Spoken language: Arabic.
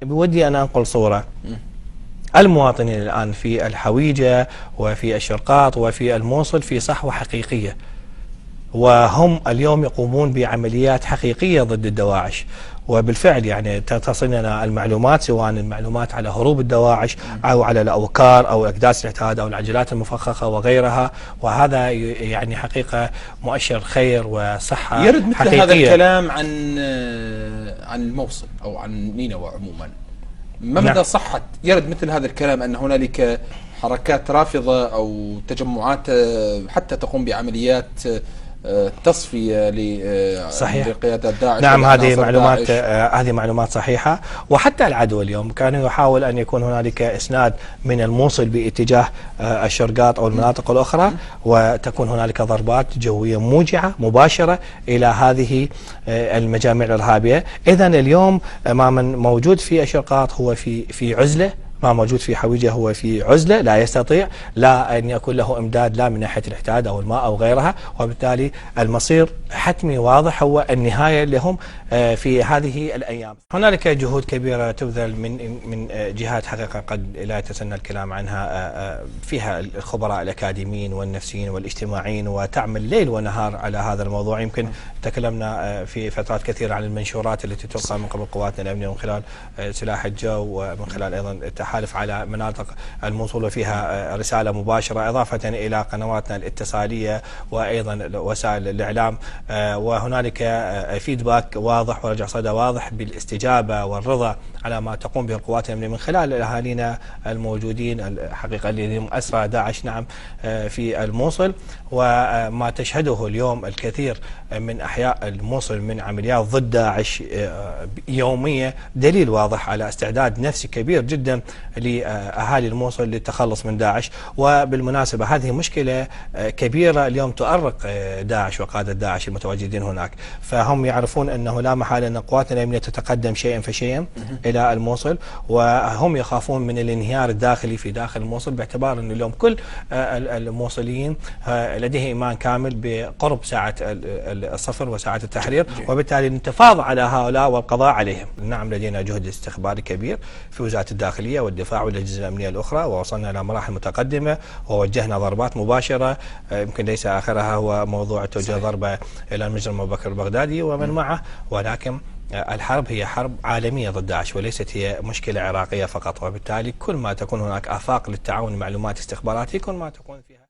بودي أن أنقل صورة. المواطنين الآن في الحويجة وفي الشرقاط وفي الموصل في صحوة حقيقية، وهم اليوم يقومون بعمليات حقيقية ضد الدواعش، وبالفعل يعني تصلنا المعلومات، سواء المعلومات على هروب الدواعش أو على الأوكار أو أكداس الاعتاد أو العجلات المفخخة وغيرها، وهذا يعني حقيقة مؤشر خير وصحة يرد مثل حقيقية. هذا الكلام عن الموصل أو عن نينوى عموما، ما مدى صحة يرد مثل هذا الكلام أن هنالك حركات رافضة أو تجمعات حتى تقوم بعمليات تصفية لقيادات داعش؟ نعم، هذه معلومات صحيحة، وحتى العدو اليوم كان يحاول أن يكون هنالك إسناد من الموصل باتجاه الشرقاط أو المناطق الأخرى، وتكون هنالك ضربات جوية موجعة مباشرة إلى هذه المجاميع الإرهابية. إذن اليوم ما من موجود في الشرقاط هو في عزلة، ما موجود في حويجة هو في عزلة، لا يستطيع لا أن يكون له إمداد لا من ناحية الاحتياط أو الماء أو غيرها، وبالتالي المصير حتمي واضح هو النهاية لهم في هذه الأيام. هنالك جهود كبيرة تبذل من جهات حقيقة قد لا يتسنى الكلام عنها، فيها الخبراء الأكاديميين والنفسيين والاجتماعيين، وتعمل ليل ونهار على هذا الموضوع. يمكن تكلمنا في فترات كثيرة عن المنشورات التي تلقى من قبل قواتنا الأمنية من خلال سلاح الجو، ومن خلال أيضا التحالف على مناطق الموصول وفيها رسالة مباشرة، إضافة إلى قنواتنا الاتصالية وأيضا وسائل الإعلام. وهنالك فيدباك واضح ورجع صدى واضح بالاستجابة والرضا على ما تقوم به القوات الأمنية من خلال أهالينا الموجودين الحقيقة الذين أسرى داعش نعم في الموصل، وما تشهده اليوم الكثير من أحياء الموصل من عمليات ضد داعش يومية دليل واضح على استعداد نفسي كبير جدا لأهالي الموصل للتخلص من داعش. وبالمناسبة هذه مشكلة كبيرة اليوم تؤرق داعش وقادة داعش المتواجدين هناك، فهم يعرفون أنه لا محالة أن قواتنا الأمنية تتقدم شيئا فشيئا إلى الموصل، وهم يخافون من الانهيار الداخلي في داخل الموصل، باعتبار أن اليوم كل الموصليين لديه إيمان كامل بقرب ساعة الصفر وساعة التحرير، وبالتالي نتفاوض على هؤلاء والقضاء عليهم. نعم، لدينا جهد استخباري كبير في وزارة الداخلية والدفاع والأجهزة الأمنية الأخرى، ووصلنا إلى مراحل متقدمة ووجهنا ضربات مباشرة، يمكن ليس آخرها هو موضوع توجيه ضربة إلى المجرم أبو بكر البغدادي ومن معه، ولكن الحرب هي حرب عالمية ضد داعش وليست هي مشكلة عراقية فقط، وبالتالي كل ما تكون هناك آفاق للتعاون المعلوماتي الاستخباراتي كل ما تكون فيها